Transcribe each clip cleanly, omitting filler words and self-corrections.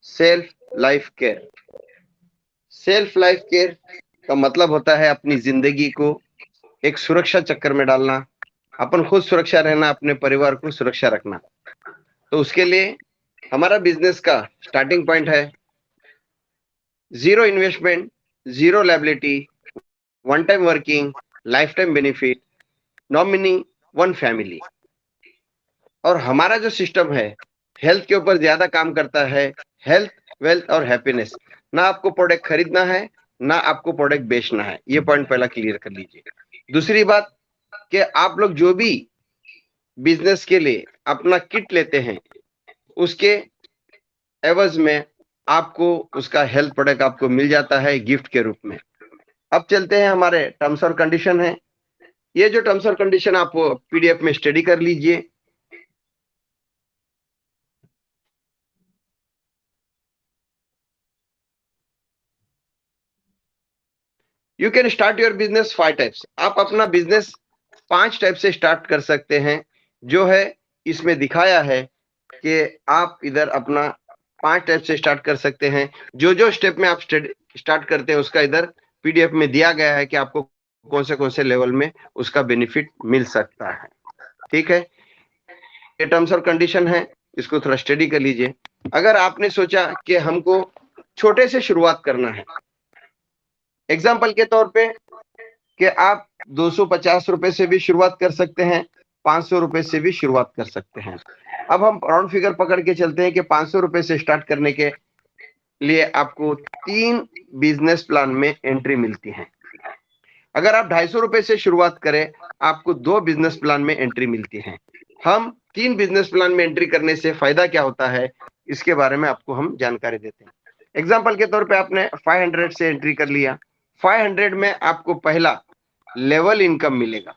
Self life care. Self life care का मतलब होता है अपनी जिंदगी को एक सुरक्षा चक्कर में डालना, अपन खुद सुरक्षा रहना, अपने परिवार को सुरक्षा रखना। तो उसके लिए हमारा बिजनेस का स्टार्टिंग पॉइंट है zero investment, zero liability, one time working, life time benefit, nominee, one family. और हमारा जो सिस्टम है हेल्थ के ऊपर ज्यादा काम करता है, हेल्थ, वेल्थ और हैप्पीनेस। ना आपको प्रोडक्ट खरीदना है, ना आपको प्रोडक्ट बेचना है, ये पॉइंट पहला क्लियर कर लीजिए। दूसरी बात कि आप लोग जो भी बिजनेस के लिए अपना किट लेते हैं उसके एवज में आपको उसका हेल्थ प्रोडक्ट आपको मिल जाता है गिफ्ट के रूप में। अब चलते हैं हमारे टर्म्स और कंडीशन है। ये जो टर्म्स और कंडीशन आप पीडीएफ में स्टडी कर लीजिए। You can start your business 5 types. आप अपना बिजनेस 5 टाइप से स्टार्ट कर सकते हैं। जो है इसमें दिखाया है कि आप इधर अपना 5 टाइप से स्टार्ट कर सकते हैं। जो जो स्टेप में आप स्टार्ट करते हैं उसका इधर पीडीएफ में दिया गया है कि आपको कौन से लेवल में उसका बेनिफिट मिल सकता है। ठीक है, ये टर्म्स और कंडीशन है, इसको थोड़ा स्टडी कर लीजिए। अगर आपने सोचा कि हमको छोटे से शुरुआत करना है, एग्जाम्पल के तौर पे कि आप 250 रुपए से भी शुरुआत कर सकते हैं, 500 रुपए से भी शुरुआत कर सकते हैं। अब हम राउंड फिगर पकड़ के चलते हैं कि 500 रुपए से स्टार्ट करने के लिए आपको 3 बिजनेस प्लान में एंट्री मिलती है। अगर आप 250 रुपए से शुरुआत करें, आपको 2 बिजनेस प्लान में एंट्री मिलती है। हम 3 बिजनेस प्लान में एंट्री करने से फायदा क्या होता है, इसके बारे में आपको हम जानकारी देते हैं। एग्जाम्पल के तौर पे आपने 500 से एंट्री कर लिया। 500 में आपको पहला लेवल इनकम मिलेगा,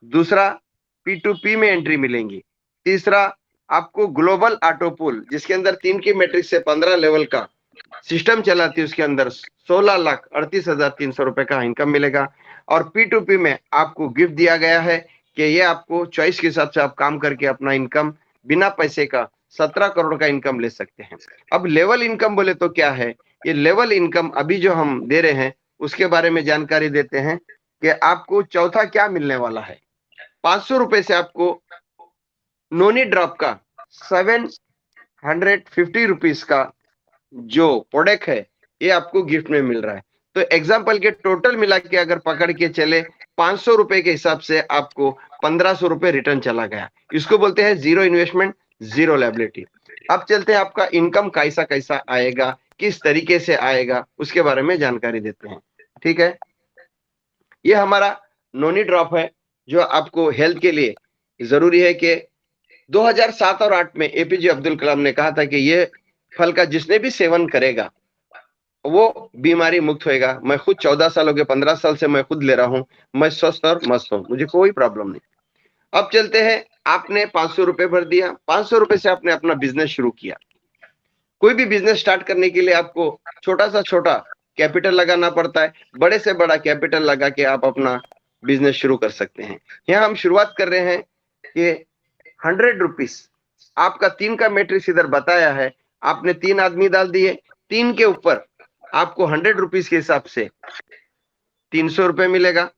दूसरा P2P में एंट्री मिलेंगी, तीसरा आपको ग्लोबल ऑटो पूल जिसके अंदर 3 की मैट्रिक्स से 15 लेवल का सिस्टम चलाती है, उसके अंदर 16,38,300 रुपए का इनकम मिलेगा। और P2P में आपको गिफ्ट दिया गया है कि ये आपको चॉइस के हिसाब से आप काम करके अपना इनकम बिना पैसे का 17 करोड़ का इनकम ले सकते हैं। अब लेवल इनकम बोले तो क्या है, ये लेवल इनकम अभी जो हम दे रहे हैं उसके बारे में जानकारी देते हैं कि आपको चौथा क्या मिलने वाला है। 500 रुपए से आपको नोनी ड्रॉप का 750 रुपीज का जो प्रोडक्ट है ये आपको गिफ्ट में मिल रहा है। तो एग्जाम्पल के टोटल मिला के अगर पकड़ के चले 500 रुपए के हिसाब से आपको 1500 रुपए रिटर्न चला गया। इसको बोलते हैं जीरो इन्वेस्टमेंट, जीरो लायबिलिटी। अब चलते हैं आपका इनकम कैसा कैसा आएगा, किस तरीके से आएगा, उसके बारे में जानकारी देते हैं। ठीक है, ये हमारा नोनी ड्रॉप है जो आपको हेल्थ के लिए जरूरी है कि 2007 और 8 में एपीजे अब्दुल कलाम ने कहा था कि ये फल का जिसने भी सेवन करेगा वो बीमारी मुक्त होएगा। मैं खुद 14 साल हो गए, 15 साल से मैं खुद ले रहा हूं, मैं स्वस्थ और मस्त हूं, मुझे कोई प्रॉब्लम नहीं। अब चलते हैं, आपने 500 रुपए भर दिया, 500 रुपए से आपने अपना बिजनेस शुरू किया। कोई भी बिजनेस स्टार्ट करने के लिए आपको छोटा सा छोटा कैपिटल लगाना पड़ता है, बड़े से बड़ा कैपिटल लगा के आप अपना बिजनेस शुरू कर सकते हैं। यहाँ हम शुरुआत कर रहे हैं कि 100 रुपीज, आपका 3 का मैट्रिक्स इधर बताया है, आपने 3 आदमी डाल दिए, 3 के ऊपर आपको 100 रुपीज के हिसाब से 300 रुपए मिलेगा।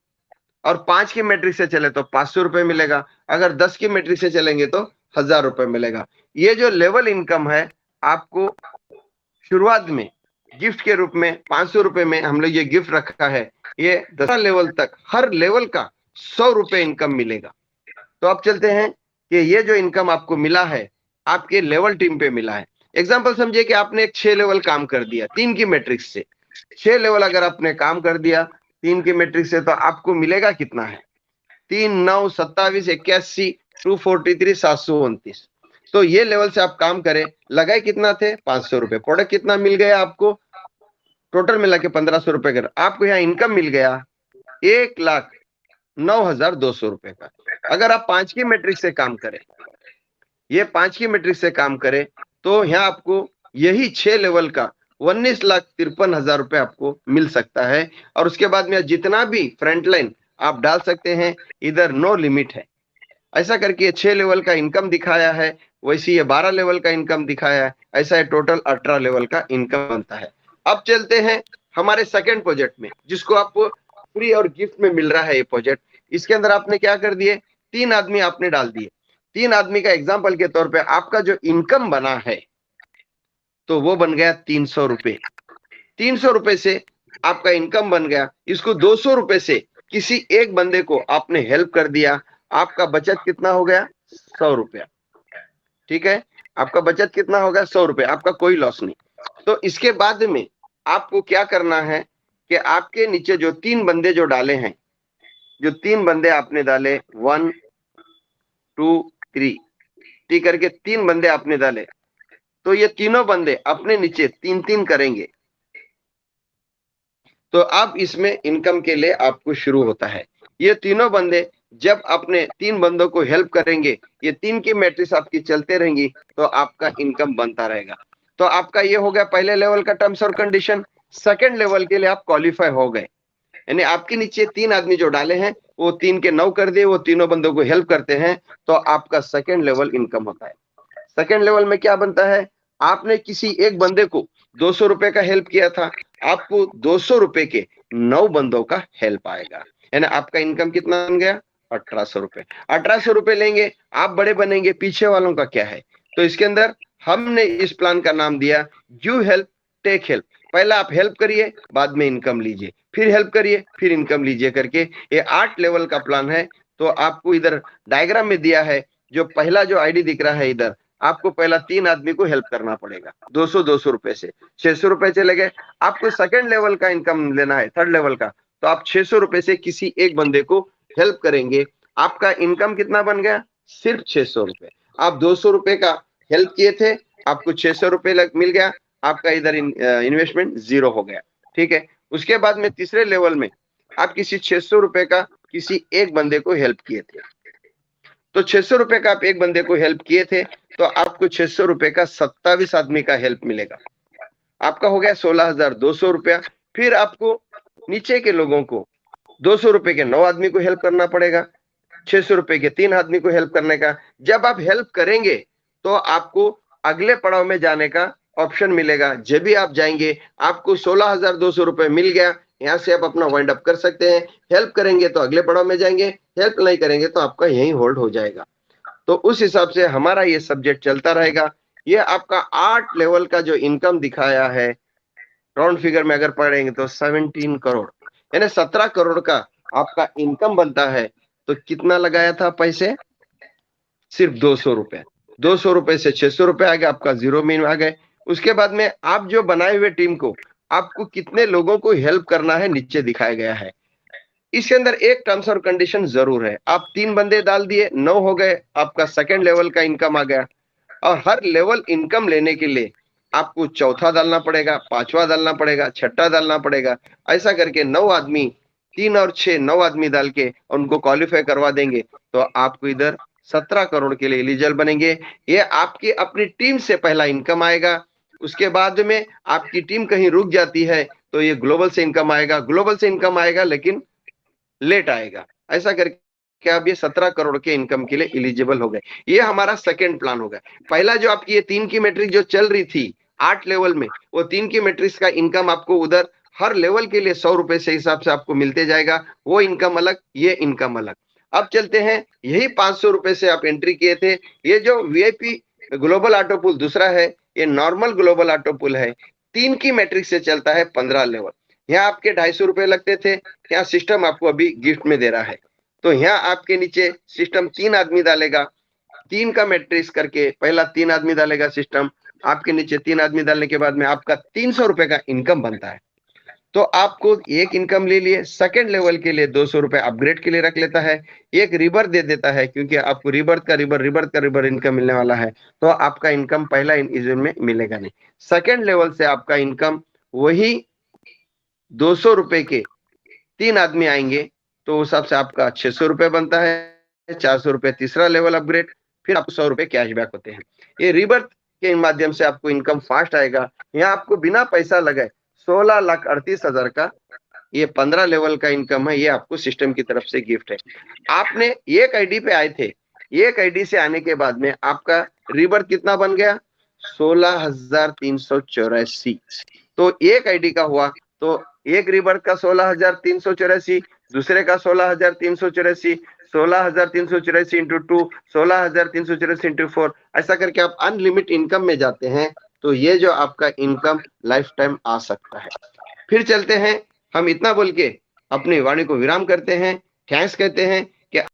और 5 की मैट्रिक से चले तो 500 रुपए मिलेगा, अगर 10 की मैट्रिक से चलेंगे तो 1000 रुपए मिलेगा। ये जो लेवल इनकम है आपको शुरुआत में गिफ्ट के रूप में 500 रुपए में हम लोग ये गिफ्ट रखा है, ये 10 लेवल तक हर लेवल का 100 रुपए इनकम मिलेगा। तो अब चलते हैं कि ये जो इनकम आपको मिला है आपके लेवल टीम पे मिला है। एग्जांपल समझिए कि आपने एक 6 लेवल काम कर दिया 3 की मैट्रिक्स से। 6 लेवल अगर आपने काम कर दिया 3 की मैट्रिक्स से तो आपको मिलेगा कितना है, 3, 9, 27, 81, 243, 729। तो ये लेवल से आप काम करें, लगाए कितना थे 500 रुपए, प्रोडक्ट कितना मिल गया आपको, टोटल मिला के 1500 रुपए कर, आपको यहाँ इनकम मिल गया 1,09,200 रुपए का। अगर आप 5 की मैट्रिक से काम करें, ये 5 की मैट्रिक से काम करें तो यहाँ आपको यही 6 लेवल का 19,53,000 रुपए आपको मिल सकता है। और उसके बाद में जितना भी फ्रंट लाइन आप डाल सकते हैं, इधर नो लिमिट है। ऐसा करके 6 लेवल का इनकम दिखाया है, वैसे ये 12 लेवल का इनकम दिखाया है, ऐसा है टोटल 18 लेवल का इनकम बनता है। अब चलते हैं हमारे सेकंड प्रोजेक्ट में, जिसको आपको फ्री और गिफ्ट में मिल रहा है ये प्रोजेक्ट। इसके अंदर आपने क्या कर दिए, 3 आदमी आपने डाल दिए। 3 आदमी का एग्जाम्पल के तौर पे आपका जो इनकम बना है तो वो बन गया 300 रुपए। 300 रुपए से आपका इनकम बन गया। इसको 200 रुपए से किसी एक बंदे को आपने हेल्प कर दिया, आपका बचत कितना हो गया, 100 रुपया। ठीक है, आपका बचत कितना होगा, 100 रुपए, आपका कोई लॉस नहीं। तो इसके बाद में आपको क्या करना है कि आपके नीचे जो 3 बंदे जो डाले हैं, जो 3 बंदे आपने डाले 1 2 3 टी करके 3 बंदे आपने डाले, तो ये तीनों बंदे अपने नीचे 3-3 करेंगे। तो अब इसमें इनकम के लिए आपको शुरू होता है। ये तीनों बंदे जब अपने 3 बंदों को हेल्प करेंगे, ये 3 की मैट्रिक्स आपकी चलते रहेंगी, तो आपका इनकम बनता रहेगा। तो आपका ये हो गया पहले लेवल का टर्म्स और कंडीशन। सेकंड लेवल के लिए आप क्वालिफाई हो गए, यानी आपके नीचे 3 आदमी जो डाले हैं वो 3 के 9 कर दिए, वो तीनों बंदों को हेल्प करते हैं, तो आपका सेकंड लेवल इनकम होता है। सेकंड लेवल में क्या बनता है, आपने किसी एक बंदे को 200 रुपए का हेल्प किया था, आपको 200 रुपए के 9 बंदों का हेल्प आएगा, यानी आपका इनकम कितना बन गया, 1800 रुपए। 1800 रुपए लेंगे, आप बड़े बनेंगे, पीछे वालों का क्या है। तो इसके अंदर हमने इस प्लान का नाम दिया यू हेल्प टेक हेल्प। पहला आप हेल्प करिए, बाद में इनकम लीजिए, फिर हेल्प करिए, फिर इनकम लीजिए करके ये 8 लेवल का प्लान है। तो आपको इधर डायग्राम में दिया है, जो पहला जो आईडी दिख रहा है इधर, आपको पहला 3 आदमी को हेल्प करना पड़ेगा 200-200 रुपए से, 600 रुपए चले गए। आपको सेकंड लेवल का इनकम लेना है, थर्ड लेवल का, तो आप 600 रुपए से किसी एक बंदे को हेल्प करेंगे। आपका इनकम कितना बन गया, सिर्फ 600 रुपए। आप 200 रुपए का हेल्प किए थे, आपको 600 रुपए मिल गया, आपका इधर इन्वेस्टमेंट जीरो हो गया। ठीक है, उसके बाद में तीसरे लेवल में आप किसी 600 रुपए का किसी एक बंदे को हेल्प किए थे, तो 600 रुपए का आप एक बंदे को हेल्प किए थे, तो आपको 600 रुपए का 27 आदमी का हेल्प मिलेगा, आपका हो गया 16,200 रुपया। फिर आपको नीचे के लोगों को 200 रुपए के 9 आदमी को हेल्प करना पड़ेगा, 600 रुपए के 3 आदमी को हेल्प करने का। जब आप हेल्प करेंगे तो आपको अगले पड़ाव में जाने का ऑप्शन मिलेगा। जब भी आप जाएंगे आपको 16,200 रुपए मिल गया, यहाँ से आप अपना वाइंड अप कर सकते हैं। हेल्प करेंगे तो अगले पड़ाव में जाएंगे, हेल्प नहीं करेंगे तो आपका यही होल्ड हो जाएगा। तो उस हिसाब से हमारा ये सब्जेक्ट चलता रहेगा। ये आपका 8 लेवल का जो इनकम दिखाया है, राउंड फिगर में अगर पढ़ेंगे तो 17 करोड़, यानी 17 करोड़ का आपका इनकम बनता है। तो कितना लगाया था पैसे, सिर्फ 200 रुपए। 200 रुपए से 600 रुपए आ गए, आपका जीरो में आ गए। उसके बाद में आप जो बनाए हुए टीम को आपको कितने लोगों को हेल्प करना है नीचे दिखाया गया है। इसके अंदर एक टर्म्स और कंडीशन जरूर है, आप 3 बंदे डाल दिए, 9 हो गए, आपका सेकंड लेवल का इनकम आ गया। और हर लेवल इनकम लेने के लिए आपको चौथा डालना पड़ेगा, पांचवा डालना पड़ेगा, छठा डालना पड़ेगा। ऐसा करके 9 आदमी, 3 और 6, 9 आदमी डाल के उनको क्वालिफाई करवा देंगे, तो आपको इधर 17 करोड़ के लिए एलिजिबल बनेंगे। ये आपकी अपनी टीम से पहला इनकम आएगा। उसके बाद में आपकी टीम कहीं रुक जाती है तो ये ग्लोबल से इनकम आएगा, ग्लोबल से इनकम आएगा लेकिन लेट आएगा। ऐसा करके आप ये 17 करोड़ के इनकम के लिए एलिजिबल हो गए। ये हमारा सेकंड प्लान होगा। पहला जो आपकी ये 3 की मैट्रिक्स जो चल रही थी 8 लेवल में, वो 3 की मैट्रिक्स का इनकम आपको उधर हर लेवल के लिए 100 रुपए से हिसाब से आपको मिलते जाएगा। वो इनकम अलग, ये इनकम अलग। अब चलते हैं, यही 500 रुपए से आप एंट्री किए थे। ये जो वीआईपी ग्लोबल ऑटो पूल दूसरा है, ये नॉर्मल ग्लोबल ऑटो पूल है। 3 की मैट्रिक्स से चलता है 15 लेवल। यहाँ आपके 250 रुपए लगते थे, यहाँ सिस्टम आपको अभी गिफ्ट में दे रहा है। तो यहाँ आपके नीचे सिस्टम 3 आदमी डालेगा, 3 का मैट्रिक्स करके पहला 3 आदमी डालेगा सिस्टम, आपके नीचे 3 आदमी डालने के बाद में आपका 300 रुपए का इनकम बनता है। तो आपको एक इनकम ले लिए, सेकंड लेवल के लिए 200 रुपए अपग्रेड के लिए रख लेता है, एक रिबर दे देता है क्योंकि आपको रिबर्थ का रिबर इनकम मिलने वाला है। तो आपका इनकम पहला इजन में मिलेगा नहीं। सेकंड लेवल से आपका इनकम वही 200 रुपए के 3 आदमी आएंगे, तो उस हिसाब से आपका 600 रुपए बनता है। 400 रुपए तीसरा लेवल अपग्रेड, फिर आपको 100 रुपए कैशबैक होते हैं। ये रिबर्थ के माध्यम से आपको इनकम फास्ट आएगा। यहाँ आपको बिना पैसा लगाए 16,38,000 का ये 15 लेवल का इनकम है, ये आपको सिस्टम की तरफ से गिफ्ट है। आपने एक आईडी पे आए थे, एक आईडी से आने के बाद में आपका रीबर्थ कितना बन गया? 16,384। तो एक आईडी का हुआ तो एक रीबर्थ का 16,384, दूसरे का 16,384, 16,384 इंटू 2, 16,384 इंटू 4, ऐसा करके आप अनलिमिट इनकम में जाते हैं। तो ये जो आपका इनकम लाइफ टाइम आ सकता है। फिर चलते हैं, हम इतना बोल के अपनी वाणी को विराम करते हैं। थैंक्स कहते हैं।